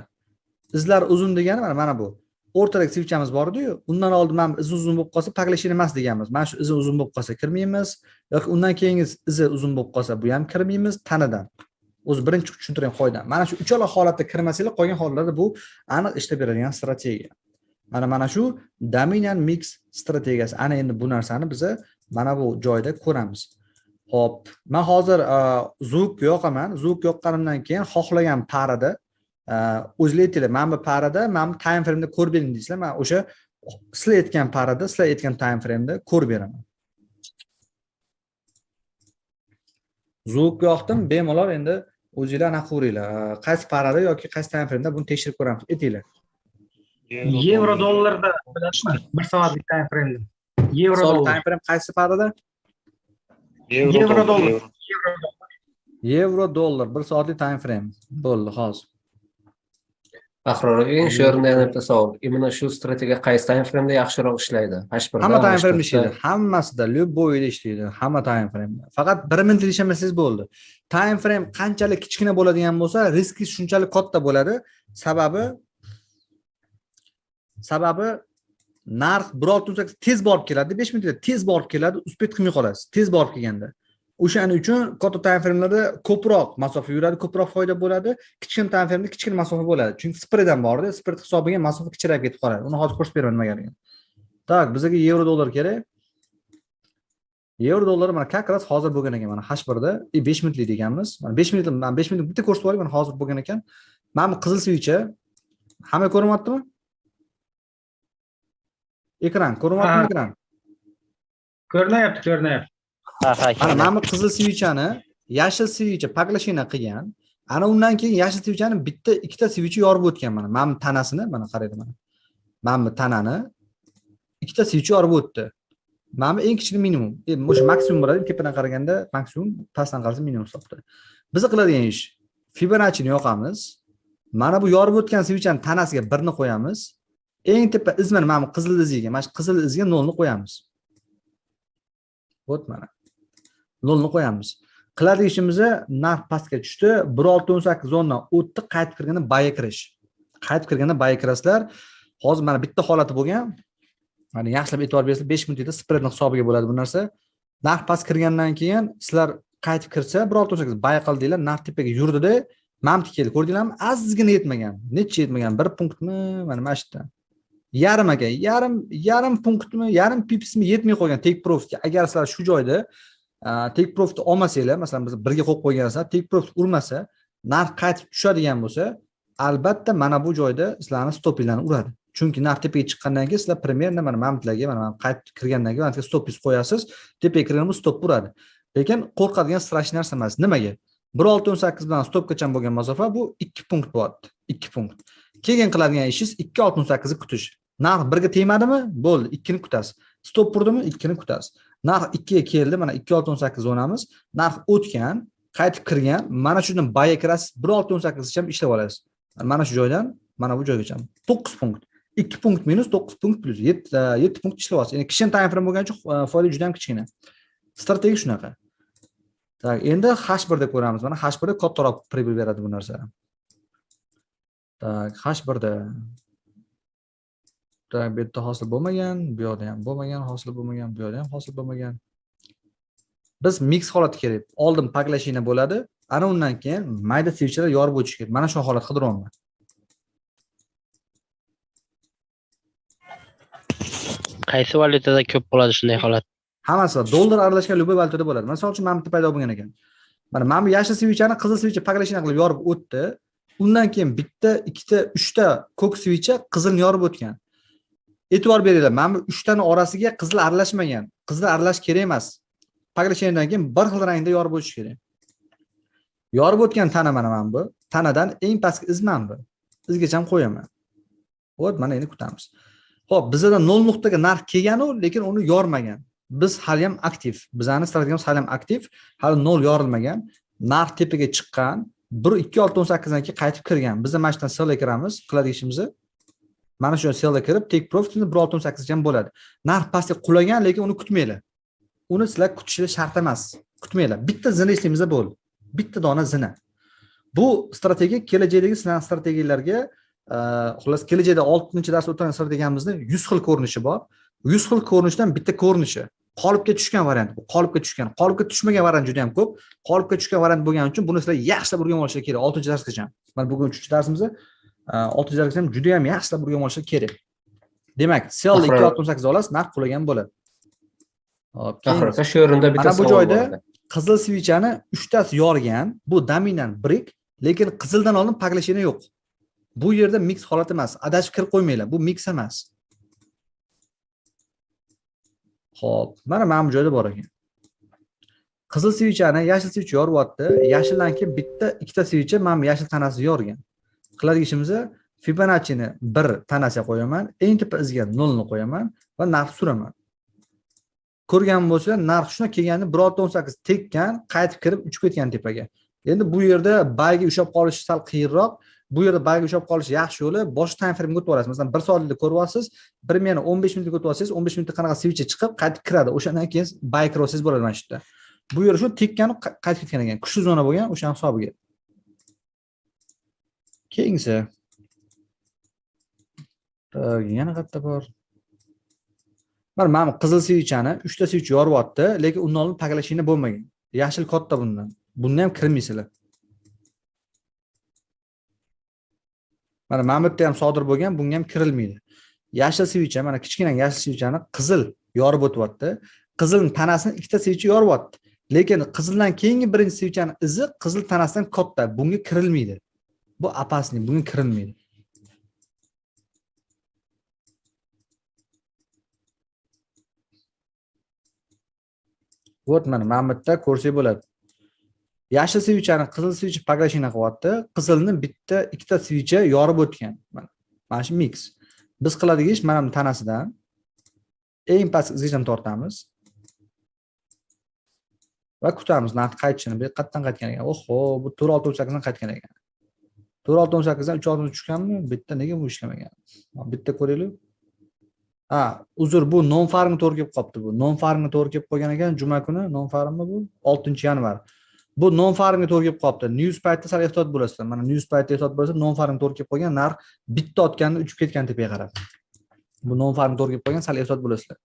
A: Izlar uzun degani mana bu. O'rtadagi switchamiz bor edi-yu, undan oldin mana izi uzun bo'lib qolsa, paglashini emas deganmiz. Mana shu izi uzun bo'lib qolsa kirmaymiz, yoki undan keyingi izi uzun bo'lib qolsa, bu ham kirmaymiz tanadan. O'zi birinchi tushuntirgan qoida. Mana shu uchala holatda kirmasanglar, qolgan hollarda bu aniq ishlab beradigan strategiya. Mana shu dominant mix strategiyasi. Ana endi bu narsani biz mana bu joyda ko'ramiz. Hop, men hozir zvuk yoqaman. Zvuk yoqqanimdan keyin xohlagan parada o'zinglar aytinglar, mana bu parada, mana bu time frame da ko'rib bering deysizlar. Men o'sha sizlar aytgan parada, sizlar aytgan time frame da ko'rib beraman. Zvuk yoqdim, bemalol endi o'zinglar aniq ko'ringlar. Qaysi parada yoki qaysi time frame da buni tekshirib ko'ramiz. Aytinglar.
C: Yevro dollarda bilasizmi? 1 soatlik time frame. Yevro dollar
A: time frame qaysi parada?
C: Yevro dollar.
A: Yevro dollar 1 soatlik time frame. Bo'ldi, hozir.
D: Ahror aka, shu yerda yana bitta savol. Mana shu strategiya qaysi time frame da yaxshiroq ishlaydi? H1 da.
A: Hamma time frame ishlaydi. Hammasida, любойda ishlaydi. Hamma time frame. Faqat 1 minut ishlamasangiz bo'ldi. Time frame qanchalik kichkina bo'ladigan bo'lsa, riski shunchalik katta bo'ladi. Sababi narx 1.68 tez borib keladi, 5 minutda tez borib keladi, uspet qilmay qolasiz. Tez borib kelganda. O'shaning uchun katta time framelarda ko'proq masofa yuradi, ko'proq foyda bo'ladi. Kichkina time frame'da kichkina masofa bo'ladi. Chunki spread ham bor-da, spread hisobiga masofa kichrayib ketib qoladi. Uni hozir ko'rsatib beraman nimaga. Tak, bizga yevro dollar kerak. Yevro dollar mana как раз hozir bo'lgan ekan. Mana H1 da 5 minutlik deganmiz. Mana 5 minut, men 5 minut bitta ko'rsatib olay, mana hozir bo'lgan ekan. Mana bu qizil switch. Hamma ko'ryaptimi? Ekran, ko'ryaptimi ekran?
C: Ko'rinayapti.
A: Mana bu qizil switchani, yashil switch paglashina qilgan. Ana undan keyin yashil switchani bitta, ikkita switch yorib o'tgan mana. Mana tanasini, mana qaraydi mana. Mana bu tanani ikkita switch yorib o'tdi. Mana bu eng kichik minimum. O'sha maksimum bo'ladi, tepadan qaraganda maksimum, pastdan qarasa minimum hisobda. Biz qiladigan ish Fibonacci ni yoqamiz. Mana bu yorib o'tgan switchani tanasiga 1 ni qo'yamiz. Eng tepa iz mana bu qizil iziga, mana shu qizil izga 0 ni qo'yamiz. Bo't mana. 0 ni qo'yamiz. Qiladigan ishimiz narx pastga tushdi, 1.68 zonadan o'tdi, qaytib kirganda bayga kirish. Qaytib kirganda bayga kirasizlar. Hozir mana bitta holati bo'lgan. Mana yaxshilab e'tibor bersanglar 5 minutda spread hisobiga bo'ladi bu narsa. Narx past kirgandan keyin sizlar qaytib kirsa 1.68 bay qildinglar, narx tepaga yurdida, mamti keldi, ko'rdinglarmi? Azizgina yetmagan. Necha yetmagan? 1 punktmi? Mana mana shu yerda. Yarim aka, yarim punktmi, yarim pipsmi yetmay qolgan take profitga. Agar sizlar shu joyda take profit olmasanglar, masalan biz birga qo'yib qo'ygansiz, take profit urmasa, narx qaytib tushadigan bo'lsa, albatta mana bu joyda sizlarning stopinglarni uradi. Chunki narx tepaga chiqqandan keyin sizlar primerni mana mamtlarga, mana qaytib kirgandan keyin mana stopingiz qo'yasiz, tepaga kirganda stop uradi. Lekin qo'rqadigan strash narsa emas. Nimaga? 1.68 bilan stopgacha bo'lgan masofa bu 2 punkt bo'lyapti. 2 punkt. Keyin qiladigan ishingiz 2.68 ni kutish. Narx 1 ga tegmadimi? Bo'ldi, 2 ni kutasiz. Stop urdimi? 2 ni kutasiz. Narx 2 ga keldi, mana 2.68 zonamiz. Narx o'tgan, qaytib kirgan, mana shundan bayga kirasiz, 1.68 gacha ishlab olasiz. Mana shu joydan mana bu joygacha 9 punkt. 2 punkt minus 9 punkt plus 7 punkt ishlab olasiz. Ya'ni kichkina time frame bo'lgani uchun foyda juda ham kichkina. Strategiya shunaqa. Tak, endi H1 da ko'ramiz. Mana H1 da kattaroq pribul beradi bu narsa. Tak, H1 da tak, bu yerda hosil bo'lmagan, bu yerda ham bo'lmagan, hosil bo'lmagan, bu yerda ham hosil bo'lmagan. Biz mix holati kerak. Oldin paglashina bo'ladi, ana undan keyin mayda switchlar yorib o'tish kerak. Mana shu holat qidiryapman.
E: qaysi valyutada ko'p bo'ladi shunday holat?
A: Hammasi bor. Dollar aralashgan любой valyutada bo'ladi. Misol uchun mana bitta paydo bo'lgan ekan. Mana bu yashil svichani qizil svicha paglashina qilib yorib o'tdi. Undan keyin bitta, ikkita, uchta ko'k svicha qizilni yorib o'tgan. E'tibor beringlar, mana bu 3 taning orasiga qizil aralashmagan. Qizil aralash kerak emas. Paglashinadan keyin bir xil rangda yorib o'tish kerak. Yorib o'tgan tana mana bu. Tanadan eng pastki iz mana bu. Izgacha ham qo'yaman. Xo'p, mana endi kutamiz. Xo'p, bizda 0 nuqtaga narx kelgan-u, lekin uni yormagan. Biz hali ham aktiv. Bizning strategiyamiz hali ham aktiv. Hali 0 yorilmagan. Narx tepaga chiqqan. 1.2618 dan keyin qaytib kirgan. Biz mana shundan sell kiramiz, qiladigan ishimizni. Mana shu sell kirib, take profitni 1.618 ham bo'ladi. Narx pastga qulagan, lekin uni kutmaylar. Uni sizlar kutishingiz shart emas. Kutmaylar. Bitta zina ishlaymiz bo'ldi. Bitta dona zina. Bu strategiya kelajakdagi sizlarning strategiyalarga, xullas kelajakda 6-dars o'tgan strategiyamizning 100 xil ko'rinishi bor. 100 xil ko'rinishdan bitta ko'rinishi. Qolipga tushgan variant bu. Qolipga tushgan. Qolipga tushmagan variant juda ham ko'p. Qolipga tushgan variant bo'lgani uchun buni sizlar yaxshilab o'rganib olishlar kerak. 6-darsgacha. Mana bugun 3-darsimiz 6-darsgacha juda ham yaxshilab o'rganib olishlar kerak. Demak, sell 2.68 olasiz, narx qulagan bo'ladi. Hop,
D: Axir shu o'rinda bitta
A: mana bu
D: savol
A: joyda
D: bor.
A: qizil svichani 3tasi yorgan. Bu dominant brick, lekin qizildan oldin paglashina yo'q. Bu yerda mix holat emas. Adashib kirib qo'ymanglar. Bu mix emas. Xo'p, mana bu joyda bor ekan. Qizil svichani yashil svicha yoryapti. Yashildan keyin bitta, ikkita svicha mana yashil tanasi yorgan. Qiladigan ishimiz Fibonacci'ni 1 tanasiga qo'yaman, eng tepa izga 0 ni qo'yaman va narx suraman. Ko'rgan bo'lsa, narx shuna kelganda 1.18 tekkan, qaytib kirib uchib ketgan tepaga. Endi bu yerda buyga ushab qolish sal qiyinroq. Bu yerda buyga ushab qolish yaxshi yo'li, boshqa time frame o'tib olasiz. Masalan, 1 soatlikda ko'ryapsiz, 1 meni 15 minutga o'tib olsangiz, 15 minutda qanaqa svicha chiqib, qaytib kiradi. O'shandan keyin buy kirasiz bo'ladi mana shu yerda. Bu yer shu tekkan, qaytib ketgan ekan. Kuchli zona bo'lgan, o'sha hisobiga. Keyingisi. Yana qayerda bor? Mana qizil svichani 3 ta svicha yoryapti, lekin undan oldin paglashina bo'lmagan. Yashil katta bundan. Bundan ham kirmaysizlar. Mana bu yerda ham sodir bo'lgan, bunga ham kirilmaydi. Yashil svicha, mana kichkina yashil svichani qizil yorib o'tyapti. Qizilning tanasini ikkita svicha yoryapti. Lekin qizildan keyingi birinchi svichani izi qizil tanasidan katta, bunga kirilmaydi. Bu opasniy, bunga kirilmaydi. Вот mana bu yerda ko'rsak bo'ladi. Yashil svichani qizil svicha paglashina qilyapti. Qizilni bitta, ikkita svicha yorib o'tgan. Mana shu mix. Biz qiladigan ish mana bu tanasidan eng past izgacha tortamiz. Va kutamiz narx qaytishini. Bu qayerdan qaytgan ekan? Oho, bu 4.68 dan qaytgan ekan. 4.68 dan 3.6 tushganmi? Bitta nega bu ishlamagan? Bitta ko'raylik. Uzr, bu non farmga to'g'ri kelib qopti bu. Non farmga to'g'ri kelib qolgan ekan juma kuni. Non farmmi bu? 6-yanvar. Bu non farmga to'g'ri kelib qopti. News paytda sal ehtiyot bo'lasizlar. Mana news paytda ehtiyot bo'lsa, non farmga to'g'ri kelib qolgan, narx bitta otganda uchib ketgan tepaga qarab. Bu non farmga to'g'ri kelib qolgan, sal ehtiyot bo'lasizlar.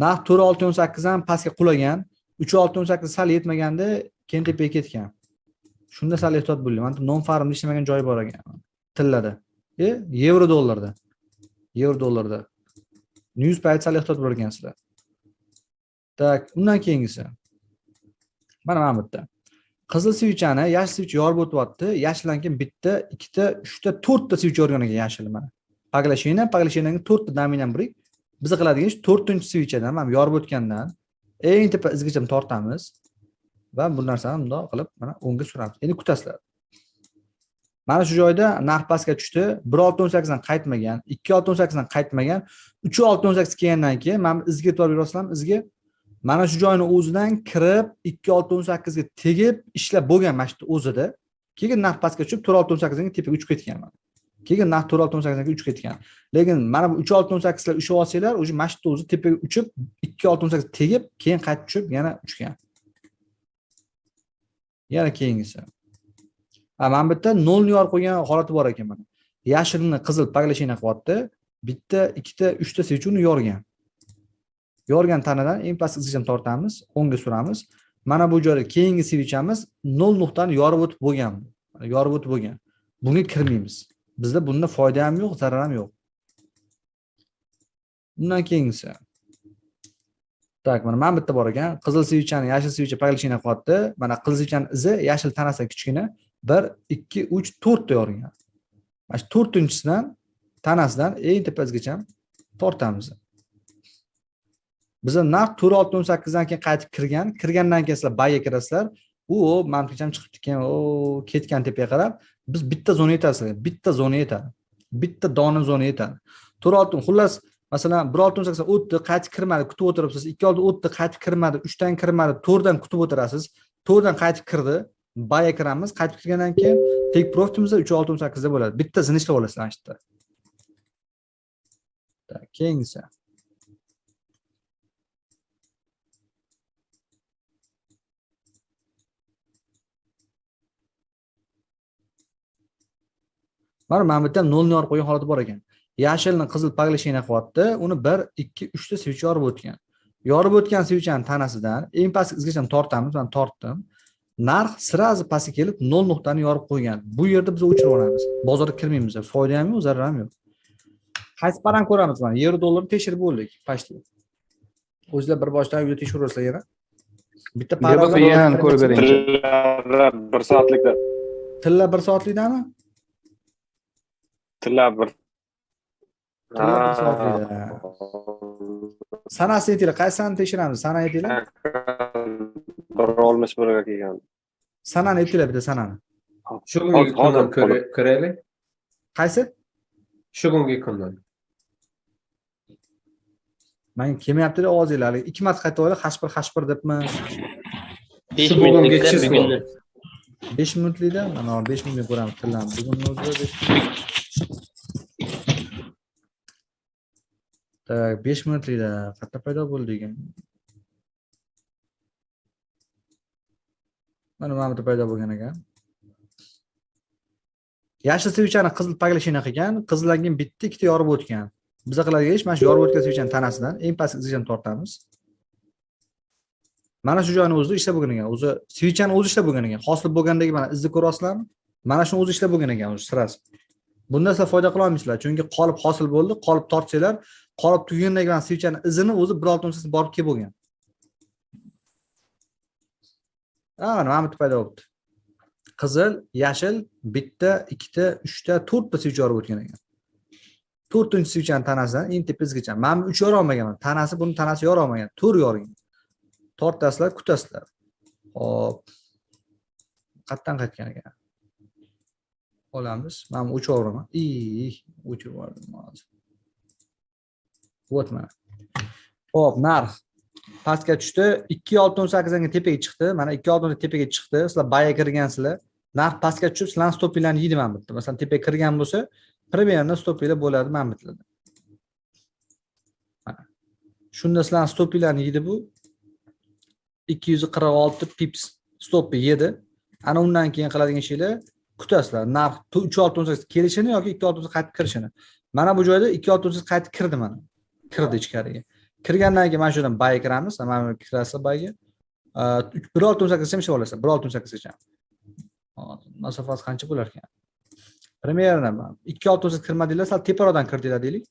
A: Narx 4.68 dan pastga qulagan, 3.68 sal yetmaganda keyin tepaga ketgan. Shunda sal ehtiyot bo'ling. Mana non farmda ishlamagan joyi bor ekan. Tillada. Yevro dollarda. Yevro dollarda. News payt sal ehtiyot bo'lar ekansizlar. Tak, undan keyingisi. Mana bu yerda. Qizil svichani yashil svicha yorib o'tyapti. Yashildan keyin bitta, ikkita, uchta, to'rtta svicha yorgan ekan yashil mana. Paglashinaning 4 ta dominant brick. Biz qiladigan ish 4-svichadan, mana yorib o'tgandan eng tepa izgacha tortamiz va bu narsani bundoq qilib mana o'ngga suramiz. Endi kutasizlar. Mana shu joyda narx pastga tushdi. 1.68 dan qaytmagan, 2.68 dan qaytmagan, 3.68 kelgandan keyin mana izga e'tibor berasizlarmi? Izga mana shu joyning o'zidan kirib 2.68 ga tegib ishlab bo'lgan mana shu o'zida. Keyin narx pastga tushib 4.68 ga tepaga uchib ketgan mana. Keyin narx 4.68 ga uchib ketgan. Lekin mana bu 3.68 lar ushib olsanglar, o'sha mana shu o'zi tepaga uchib 2.68 tegib, keyin qaytib tushib yana uchgan. Yana keyingisi. Mana bu yerda 0 ni yorib qo'ygan holati bor ekan mana. Yashilni qizil paglashina qilyapti. Bitta, ikkita, uchta svicha uni yorgan. Yorgan tanadan eng past izgacha tortamiz, o'ngga suramiz. Mana bu joyda keyingi svichamiz 0 nuqtani yorib o'tib bo'lgan. Yorib o'tib bo'lgan. Bunga kirmaymiz. Bizda bunda foyda ham yo'q, zarar ham yo'q. Bundan keyingisi. Tak, mana bitta bor ekan. Qizil svichani yashil svicha paglishini qilyapti. Mana qizil svichani izi yashil tanasi kichkina 1 2 3 4 ta yorilgan. Mana shu 4-chisidan tanasidan eng tepasigacha tortamiz. Bizning narx 4.18 dan keyin qaytib kirgandan keyin sizlar bayga kirasizlar. U mantiqcham chiqibdi ekan, ketgan tepaga qarab, biz bitta zona yetasizlar, bitta zona yetadi. Bitta dona zona yetadi. 4.6 xullas, masalan 1.18 o'tdi, qaytib kirmadi, kutib o'tiribsiz. 2.6 o'tdi, qaytib kirmadi, 3 dan kirmadi, 4 dan kutib o'tirasiz. 4 dan qaytib kirdi, bayga kiramiz, qaytib kirgandan keyin take profitimiz 3.68 da bo'ladi. Bitta zini ishlab olasizlar ana shu yerda. Tak, keyingisi. Mana bu yerda 0 ni yorib qo'ygan holati bor ekan. Yashilni qizil paglishini qilyapti. Uni 1 2 3 ta switch yorib o'tgan. Yorib o'tgan switchning tanasidan eng pastki izgacha tortamiz. Men tortdim. Narx sirazi pastga kelib 0 nuqtani yorib qo'ygan. Bu yerda biz o'chirib olamiz. Bozorga kirmaymiz. Foyda ham yo'q, zarar ham yo'q. Qaysi paran ko'ramiz mana? Yevro dollarni tekshirib bo'ldik. Pashti. O'zingizlar bir boshdan uyda tekshiravsizlar yana. Bitta paran
F: ko'rib beringchi.
G: 1 soatlikda.
A: Tilla 1 soatlikdami?
G: Tilla 1.
A: Tilla 1 soatlikda. Sanasi aytinglar, qaysini tekshiramiz? Sana aytinglar.
G: 1.61 ga kelgan.
A: Sanani aytinglar bitta sanani.
D: Shu kungi kundan ko'raylik.
A: Qaysi?
D: Shu kungi kundan.
A: Men kelmayapti-da ovozinglar. 2 marta qaytib H1 debmi?
E: 5 minutlikda bugunni.
A: 5 minutlikda, mana 5 minutlik ko'ramiz tillarni. Bugun o'zida 5 minutlikda qayerda paydo bo'ldi degan. Mana bu yerda paydo bo'lgan ekan. Yashil svichani qizil paglashini qilgan, qizildan keyin bitta ikkita yorib o'tgan. Biz qilayotgan ish mana shu yorib o'tgan svichani tanasidan eng pastki izgacha tortamiz. Mana shu joyni o'zida ishlab bo'lgan ekan. O'zi svichani o'zi ishlab bo'lgan ekan. Hosil bo'lgandagi mana izni ko'ryapsizlarmi? Mana shuni o'zi ishlab bo'lgan ekan o'zi sirasi. Bundan sizlar foyda qila olmaysizlar, chunki qolip hosil bo'ldi, qolip tortsanglar, qolip tugagandan keyin svichani izini o'zi 1.6 borib kelib bo'lgan. Mana bu paydo bo'ldi. Qizil, yashil, bitta, ikkita, uchta, to'rtta switch yorib o'tgan ekan. 4-svichani tanasidan eng tepasigacha. Men 3 yora olmaganman. Tanasi buni tanasi yora olmagan. 4 yorgan. Tortasizlar, kutasizlar. Hop. Qatdan qaytgan ekan. Olamiz. Men 3 yoraman. O'chirib yubordim hozir. Vot mana. Hop, narx pastga tushdi. 2.18 ga tepaga chiqdi. Mana 2.18 tepaga chiqdi. Sizlar bayga kirgansizlar. Narx pastga tushib, sizlarning stopinglarni yeydi men bitta. Masalan, tepaga kirgan bo'lsa, primерно stopinglar bo'ladi men bitlarda. Mana. Shunda sizlarning stopinglarni yeydi bu. 246 pips stopi yedi. Ana undan keyin qiladigan ishinglar kutasizlar. Narx 3.18 kelishini yoki 2.18 qaytib kirishini. Mana bu joyda 2.18 qaytib kirdi mana. Kirdi ichkariga. Kirgandan keyin mana shu yerdan bayga kiramiz. Mana kirasizlar bayga. 1.18 gacha ishlab olasiz. 1.18 gacha. Hozir masofasi qancha bo'lar ekan? Примерно 2.18 kirmadinglar, sal teparoqdan kirdinglar deylik.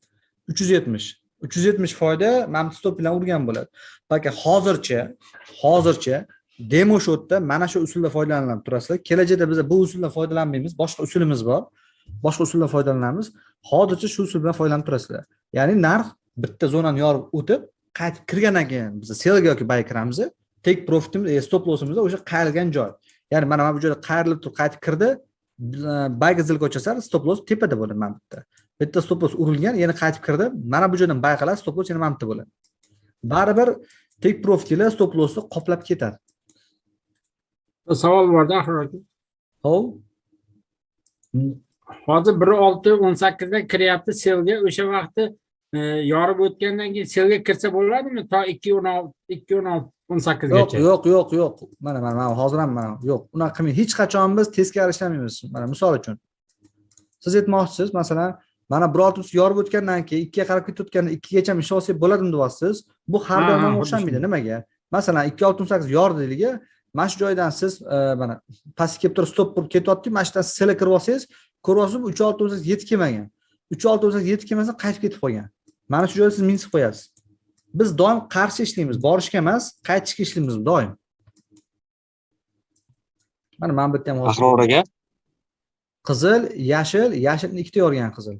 A: 370 foyda mana stop bilan urgan bo'ladi. Balki hozircha demo shotda mana shu usuldan foydalanib turasizlar. Kelajakda biz bu usuldan foydalanmaymiz, boshqa usulimiz bor. Boshqa usuldan foydalanamiz. Hozircha shu usul bilan foydalanib turasizlar. Ya'ni narx bitta zonani yorib o'tib, qaytib kirgandan keyin biz sellga yoki buy kiramiz. Take profitimiz, stop lossimiz o'sha qayrilgan joy. Ya'ni mana bu joyda qayrilib turib qaytib kirdi. Bayga zilga ochasizlar, stop loss tepada bo'ladi mana bitta. Bitta stop loss urilgan, yana qaytib kirdi. Mana bu joydan bay qilasiz, stop loss yana mana bitta bo'ladi. Baribir take profitlar stop lossni qoplab ketadi.
C: Savol borda axir.
A: Hov.
C: Hozir 1.618 da kiryapti selga, o'sha vaqtda yorib o'tgandan keyin selga kirsa bo'ladimi? To 2.16 gacha.
A: Yo'q. Mana hozir ham mana yo'q. Unaqa qilmang. Hech qachon biz teskari ishlamaymiz. Mana misol uchun. Siz aytmoqchisiz, masalan, mana 1.6 yorib o'tgandan keyin 2 ga qarab ketayotganda 2 gacha ishlab olsak bo'ladimi deyapsiz. Bu har doim o'xshamaydi. Nimaga? Masalan, 2.68 yordi deylik. Mana shu joydan siz mana pastga kelib turib stop qilib ketyapti. Mana shu yerdan sela kirib olsangiz, ko'ryapsiz 3.68 yetib kelmagan. 3.68 yetib kelmasa qaytib ketib qolgan. Mana shu joyda siz minus qo'yasiz. Biz doim qarshi ishlaymiz, borishga emas, qaytishga ishlaymiz doim. Mana bu yerda ham
E: Ahror aka.
A: qizil, yashilni ikkita yorgan qizil.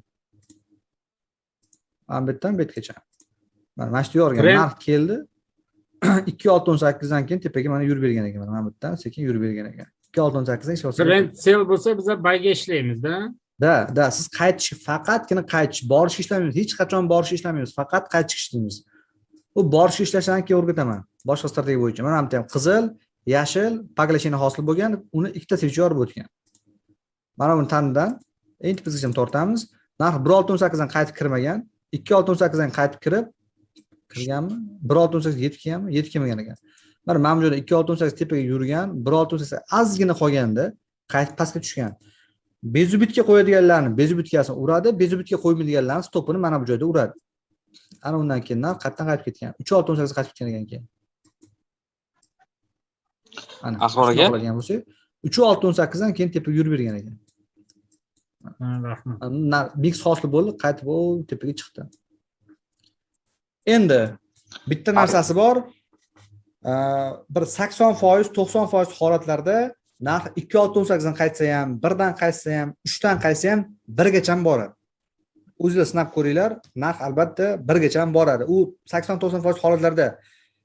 A: Mana bu yerdan bu yergacha. Mana shu yorgan
C: Trend.
A: narx keldi. 2.618 dan keyin tepaga mana yurib bergan ekan. Mana bu yerdan sekin yurib bergan ekan. 2.618 dan ish boshlagan.
C: Trend sell bo'lsa biz bayga ishlaymizda.
A: Da, siz qaytish, faqatgina qaytish, borish ishlamaymiz. Hech qachon borish ishlamaymiz, faqat qaytish ishlaymiz. Bu borish ishlashdan keyin o'rgataman. Boshqa strategiya bo'yicha. Mana bu ham qizil, yashil, paglashini hosil bo'lgan, uni ikkita switch yorib o'tgan. Mana buni tanidan eng tepasigacha tortamiz. Narx 1.618 dan qaytib kirmagan, 2.618 dan qaytib kirganmi? 1.618 yetib kelganmi? Yetib kelmagan ekan. Mana bu joyda 2.618 tepaga yurgan, 1.618 ozgina qolganda qaytib pastga tushgan. Bezubitga qo'yadiganlarni bezubitkasini uradi, bezubitga qo'ymaydiganlarni stopini mana bu joyda uradi. Ana undan keyin narx qaytdan qaytib ketgan. 3.618 qaytib ketgan ekan keyin. Ana.
E: Ahror aka.
A: 3.618 dan keyin tepaga yurib bergan ekan.
C: Rahmat.
A: Mix hosil bo'ldi, qaytib o tepaga chiqdi. Endi bitta narsasi bor. Bir 80%, 90% holatlarda narx 2.618 dan qaytsa ham, 1 dan qaytsa ham, 3 dan qaytsa ham 1 gacha boradi. O'zingizlar sinab ko'ringlar, narx albatta 1 gacha boradi. U 80-90% holatlarda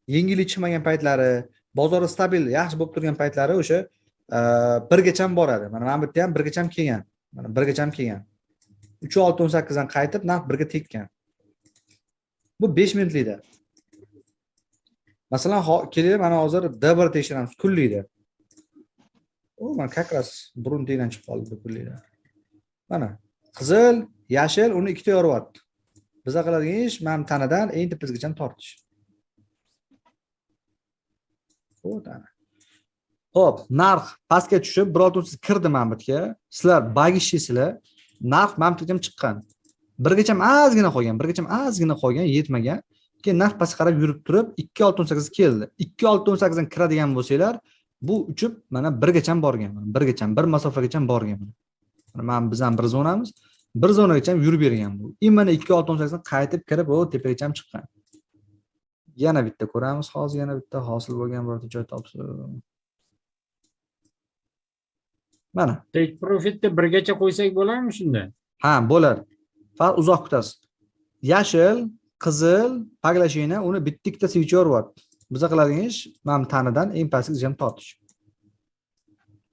A: yengillik chiqmagan paytlari, bozori stabil, yaxshi bo'lib turgan paytlari o'sha 1 gacha boradi. Mana bu yerda ham 1 gacha kelgan. Mana 1 gacha kelgan. 3.618 dan qaytib narx 1 ga tekkan. Bu 5 minutlikda. Masalan, kelinglar mana hozir D1 tekshiramiz kunlikda. O, mana как раз buruntidan chiqib qoldi kunlikda. Mana qizil, yashil uni ikkita yoryapti. Biza qiladigan ish mana tanadan eng tepasigacha tortish. Xo'p, narx pastga tushib 1.30 kirdi mana bu yerga. Sizlar bag ishlaysizlar. Narx mana bu yerga chiqqan. 1 gacha ozgina qolgan, 1 gacha ozgina qolgan, yetmagan. Keyin narx pastga qarab yurib turib 2.618 keldi. 2.618 dan kiradigan bo'lsanglar, bu uchib mana 1 gacha borgan. 1 gacha, bir masofagacha borgan. Mana biz ham bir zonamiz. Bir zonagacha yurib bergan bu. Mana 2.618 dan qaytib kirib, o tepagacha chiqqan. Yana bitta ko'ramiz, hozir yana bitta hosil bo'lgan birorta joy topsa. Mana.
C: Take profitni 1 gacha qo'ysak bo'ladimi shunda?
A: Ha, bo'ladi. Faqat uzoq kutasiz. Yashil, qizil, paglashina uni bitta switch yoryapti. Biza qiladigan ish mana tanidan eng pastgacha tortish.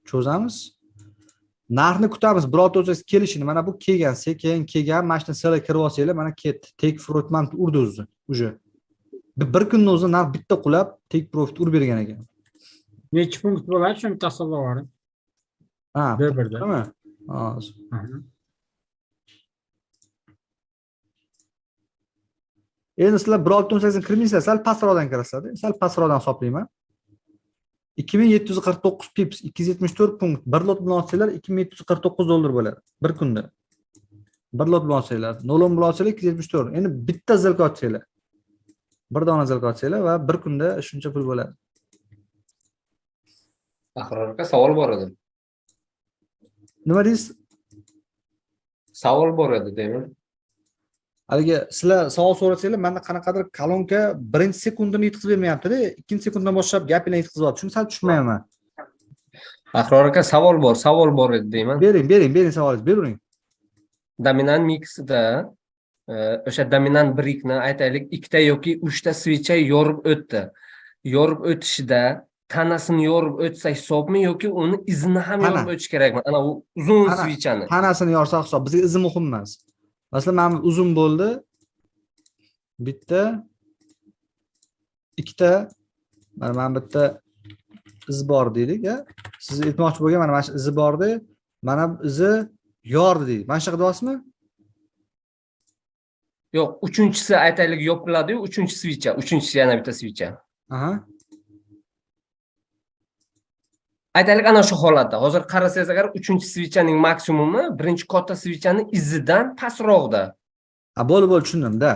A: Cho'zamiz. Narxni kutamiz, 1.618 kelishini. Mana bu kelgan, sekin kelgan, mashina sirga kirib olsanglar, mana ketdi. Take profit man urdi o'zi. Uje. Bir kunning o'zi narx bitta qulab, take profit urib bergan ekan.
C: Necha punkt bo'ladi shuni tasavvur qiling.
A: Ha,
C: D1da.
A: Nima? Hozir. Endi sizlar 1.618 kirmaysizlar, sal pastroqdan kirasizlar. Sal pastroqdan hisoblayman. 2749 pips, 274 punkt. Bir lot bilan olsanglar 2749 dollar bo'ladi bir kunda. Bir lot bilan olsanglar, 0 bilan olsanglar 274. Endi bitta zilka otsanglar. Bir dona zilka otsanglar va bir kunda shuncha pul bo'ladi.
D: Ahror aka, savol bor edi.
A: Nima deysiz?
D: Savol bor edi deyman.
A: Haligi sizlar savol so'rasanglar, menda qanaqadir kolonka 1-sekundini yetkazib bermayapti-da, 2-sekunddan boshlab gapini yetkazyapti. Shuni sal tushunmayman.
D: Ahror aka, savol bor edi deyman.
A: Bering savolingizni, bering.
D: Dominant mixida o'sha dominant brikni aytaylik 2 ta yoki 3 ta switch yorib o'tdi. Yorib o'tishida tanasini yorib o'tsa hisobmi yoki uni izini ham yorib o'tish kerakmi? Ana u uzun switchani.
A: Tanasini yorsak hisob. Bizga izi muhim emas. Masalan, mana uzun bo'ldi. Bitta, ikkita, mana bitta iz bor deylik, ya. Siz aytmoqchi bo'lgan mana shu izi bordi. Mana izi yordi deylik. Mana shu qilyapsizmi?
D: Yo'q, uchinchisi aytaylik yopiladi-yu, uchinchisi yana bitta switch.
A: Aha.
D: Aytaylik ana shu holatda. Hozir qarasangiz agar 3-switchning maksimumi birinchi katta switchning izidan pastroqda.
A: Ha, bo'ldi, tushundim-da.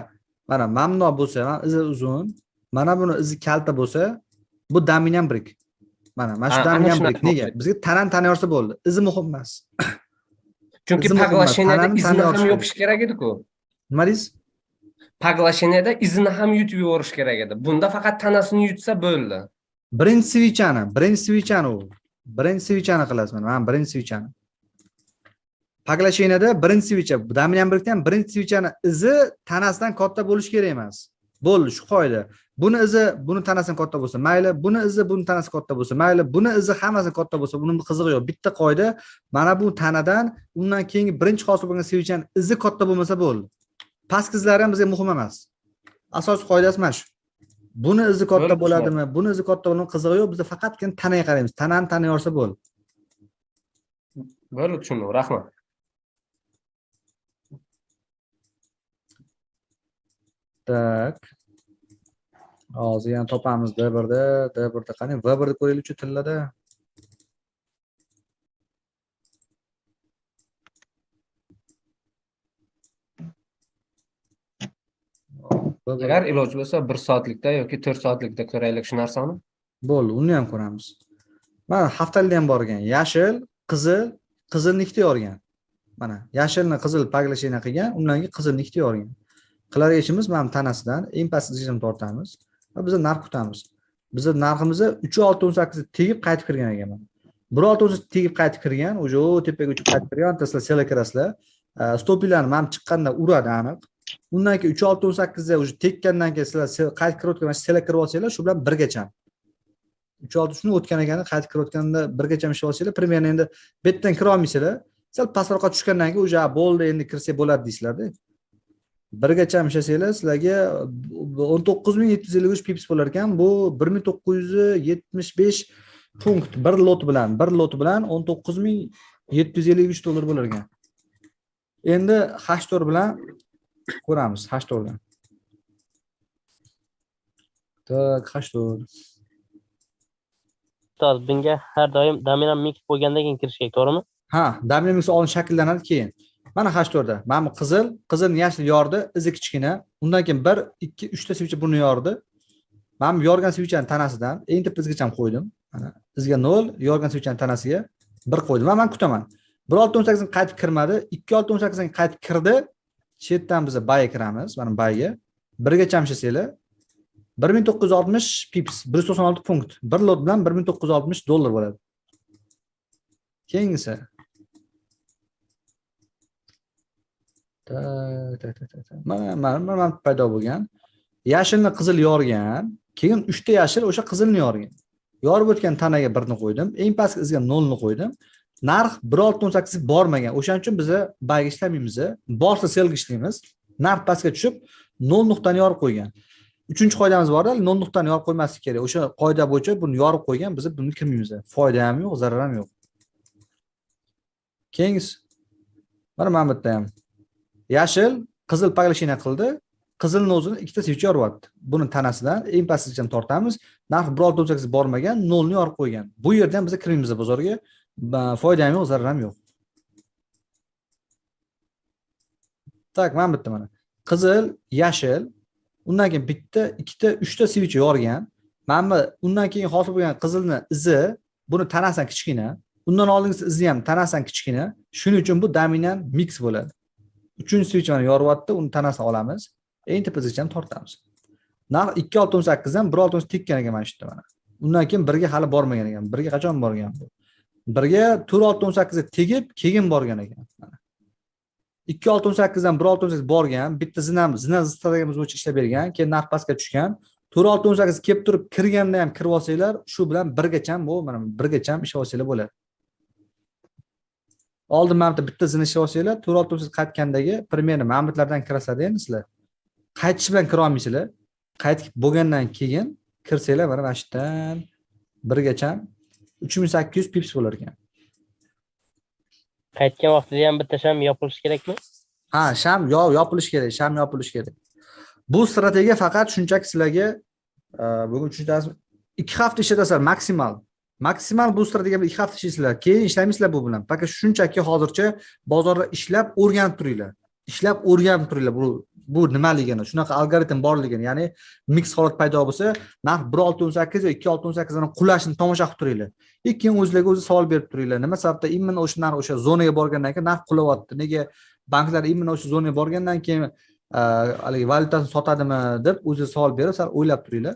A: Mana mamno bo'lsa, mana izi uzun, mana buni izi kalta bo'lsa, bu dominant brik. Mana shu dominant brik. Nega? Bizga tana yorsa bo'ldi. Izi muhim emas.
D: Chunki paglasheniyaga izni ham yopish kerak edi-ku.
A: Nima deysiz?
D: Poglasheniyada izini ham yutib yuborish kerak edi. Bunda faqat tanasini yutsa bo'ldi.
A: Birinchi svichani u. Birinchi svichani qilasiz mana. Men birinchi svichani. Poglasheniyada birinchi svicha, dominant birlikda ham birinchi svichani izi tanasidan katta bo'lish kerak emas. Bo'ldi, shu qoida. Buni izi buni tanasidan katta bo'lsa, mayli, buni izi buni tanasi katta bo'lsa, mayli, buni izi hammasi katta bo'lsa, buning qizig'i yo'q. Bitta qoida, mana bu tanadan undan keyingi birinchi hosil bo'lgan svichani izi katta bo'lmasa bo'ldi. Pastki izlari ham bizga muhim emas. Asosiy qoidasi mana shu. Buni izi katta bo'ladimi? Buni izi katta bo'ladimi? Qizig'i yo'q. Biz faqatgina tanaga qaraymiz. Tanani tanay olsa bo'ldi.
D: Bo'ldi, tushundim. Rahmat.
A: Tak. Hozir ham topamiz D1da qani V1da ko'raylik-chi tillarda.
D: Agar iloji bo'lsa 1 soatlikda yoki 4 soatlikda ko'raylik shu narsani.
A: Bo'ldi, uni ham ko'ramiz. Mana haftalikda ham borgan. Yashil, qizilni ikkita yorgan. Mana yashilni qizil paglashina qilgan, undan keyin qizilni ikkita yorgan. Qilar ishimiz mana tanasidan eng pastgacha tortamiz va biz narx kutamiz. Biz narximizni 3.618 tegib qaytib kirgan ekan mana. 1.618 tegib qaytib kirgan, o'sha tepaga uchib qaytib kirgan, sizlar sela kirasizlar. Stoplarni mana chiqqanda uradi aniq. Undan keyin 3.618 ga o'sha tekkandan keyin sizlar qaytib kirayotgan mana sela kirib olsanglar, shu bilan birgacha. 3.6 shuni o'tgan ekan, qaytib kirayotganda birgacha ishlab olsanglar, primерно endi betdan kira olmaysizlar. Sal pastroqqa tushgandan keyin o'sha bo'ldi, endi kirsa bo'ladi deysizlar-da. Birgacha ishlasanglar sizlarga 19753 pips bo'lar ekan. Bu 1975 punkt bir lot bilan 19753 dollar bo'lar ekan. Endi hashtag bilan ko'ramiz, hashtag bilan. Tak, hashtag.
E: Ustoz, bunga har doim dominant mix bo'lgandan keyin kirish kerak, to'g'rimi?
A: Ha, dominant mix olin shakllanadi keyin. Mana hashtagda. Mana bu qizilni yashil yordi, izi kichkina. Undan keyin 1, 2, 3 ta svicha buni yordi. Men bu yorgan svichani tanasidan eng tepasigacha qo'ydim. Mana izga 0, yorgan svichani tanasiga 1 qo'ydim. Men kutaman. 1.618 ni qaytib kirmadi, 2.618 ni qaytib kirdi. Shu yerdan biz bayga kiramiz, mana bayga. Birgacha ishlasanglar 1960 pips, 196 punkt. Bir lot bilan 1960 dollar bo'ladi. Keyingisi mana paydo bo'lgan. Yashilni qizil yorgan, keyin 3 ta yashil o'sha qizilni yorgan. Yorib o'tgan tanaga 1 ni qo'ydim, eng pastki izga 0 ni qo'ydim. Narx 1.618 bormagan. O'shaning uchun biz bayga ishlamaymiz. Borsa selga ishlaymiz. Narx pastga tushib 0 nuqtani yorib qo'ygan. 3-qoidamiz bor-da, 0 nuqtani yorib qo'ymaslik kerak. O'sha qoida bo'yicha buni yorib qo'ygan, biz buni kirmaymiz. Foyda ham yo'q, zarar ham yo'q. Keyingisi mana bu yerda ham yashil qizil paglashina qildi. Qizilni o'zini ikkita svicha yoryapti. Buni tanasidan eng pastgacha tortamiz. Narx 1.618 bormagan, 0 ni yorib qo'ygan. Bu yerda ham biz kirmaymiz bozorga. Foyda ham yo'q, zarar ham yo'q. Tak, mana bu yerda mana. Qizil, yashil, undan keyin bitta, ikkita, 3 ta svicha yorgan. Mana undan keyin hosil bo'lgan qizilni izi, buni tanasidan kichkina. Undan oldingisi izi ham tanasidan kichkina. Shuning uchun bu dominant mix bo'ladi. 3-svichani yoryapti, uni tanasidan olamiz. Eng tepasigacha tortamiz. Narx 2.618 dan 1.618 tekkan ekan mana shu yerda mana. Undan keyin 1 ga hali bormagan ekan. 1 ga qachon borgan bu? 1 ga 4.618 ga tegib, keyin borgan ekan mana. 2.618 dan 1.618 borgan, bitta zina strategiyamiz bo'yicha ishlab bergan, keyin narx pastga tushgan. 4.618 kelib turib kirganda ham kirib olsanglar, shu bilan birgacha bu mana birgacha ishlab olsanglar bo'ladi. Oldin mana bitta zina ishlab olsanglar, 4.618 qaytgandagi примерно ma'lumotlardan kirasizlar endi sizlar. Qaytish bilan kira olmaysizlar. Qaytib bo'lgandan keyin kirsanglar mana shu yerdan birgacha 3800 pips bo'lar ekan.
E: Qaytgan vaqtida ham bitta sham yopilishi kerakmi?
A: Ha, sham yopilishi kerak, sham yopilishi kerak. Bu strategiya faqat shunchaki sizlarga bugun tushunasiz. 2 hafta ishlatasizlar maksimal. Maksimal bu strategiya bilan 2 hafta ishlaysizlar. Keyin ishlamaysizlar bu bilan. Faqat shunchaki hozircha bozorda ishlab o'rganib turinglar. Ishlab o'rganib turinglar. Bu nimaligini, shunaqa algoritm borligini, ya'ni mix holat paydo bo'lsa, narx 1.618 va 2.618 dan qulashini tomosha qilib turinglar. Keyin o'zingizga o'zi savol berib turinglar. Nima sababdan imенно o'sha narx o'sha zonaga borgandan keyin narx qulayapti? Nega banklar imенно o'sha zonaga borgandan keyin haligi valyutasini sotadimi deb o'zi savol berib, sal o'ylab turinglar.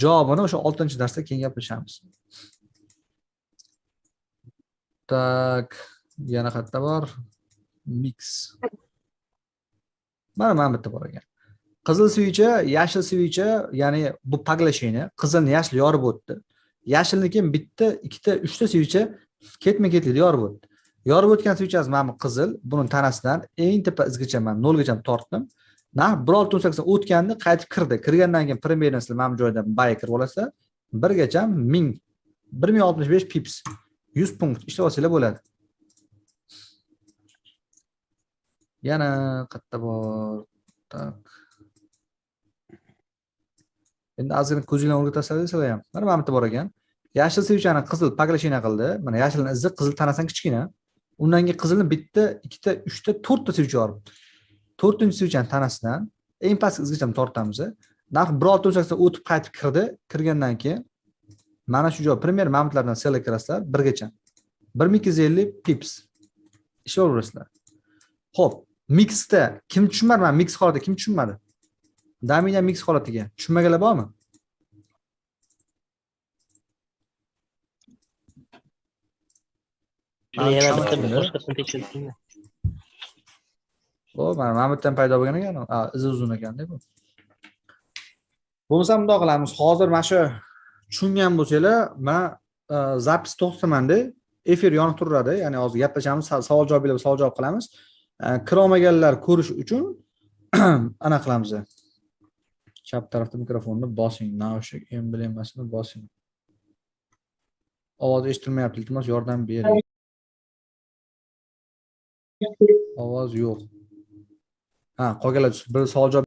A: Javobini o'sha 6-darsda keyin gaplashamiz. Tak, yana qayerda bor? Mix. Mana bitta bor ekan. Qizil switchi, yashil switchi, ya'ni bu paglashini, qizilni yashil yorib o'tdi. Yashilni keyin bitta, ikkita, uchta switchi ketma-ketlikda yorib o'tdi. Yorib o'tgan switchimiz mana qizil, buning tanasidan eng tepa izgacha men 0 gacha tortdim. Narx 1.618 o'tganda qaytib kirdi. Kirgandan keyin примерно sizlar mana bu joyda buy kirib olasizlar. 1 gacha 1000 1065 pips 100 punkt ishlab olsanglar bo'ladi. Yana qayerda bor? Tak. Endi ozgina ko'zinglarni o'rgatasizlar desizlar ham. Mana bitta bor ekan. Yashil switchani qizil paglashina qildi. Mana yashilning izi qizil tanasidan kichkina. Undan keyin qizilni bitta, ikkita, uchta, to'rtta switch yorib. 4-switchning tanasidan eng pastki izgacha tortamiz. Narx 1.618 o'tib qaytib kirdi. Kirgandan keyin mana shu joy primer momentlardan selga kirasizlar 1 gacha. 1250 pips. Ishlaverasizlar. Xo'p, mixda kim tushunmadi? Men mix holatida kim tushunmadi? Dominant mix holatiga tushunmaganlar bormi?
E: Yana bitta boshqasini tekshirdingmi?
A: O, mana bittadan paydo bo'lgan ekan. Izi uzun ekanda bu. Bo'lmasa bundoq qilamiz. Hozir mana shu tushungan bo'lsanglar, men zapis to'xtatamanda, efir yonib turadi. Ya'ni hozir gaplashamiz, savol-javob berib savol-javob qilamiz. Kira olmaganlar ko'rish uchun ana qilamiz. Chap tarafda mikrofonni bosing, naushnik emblemasini bosing. Ovoz eshitilmayapti, iltimos yordam bering. Ovoz yo'q. Qolganlar bir savol-javob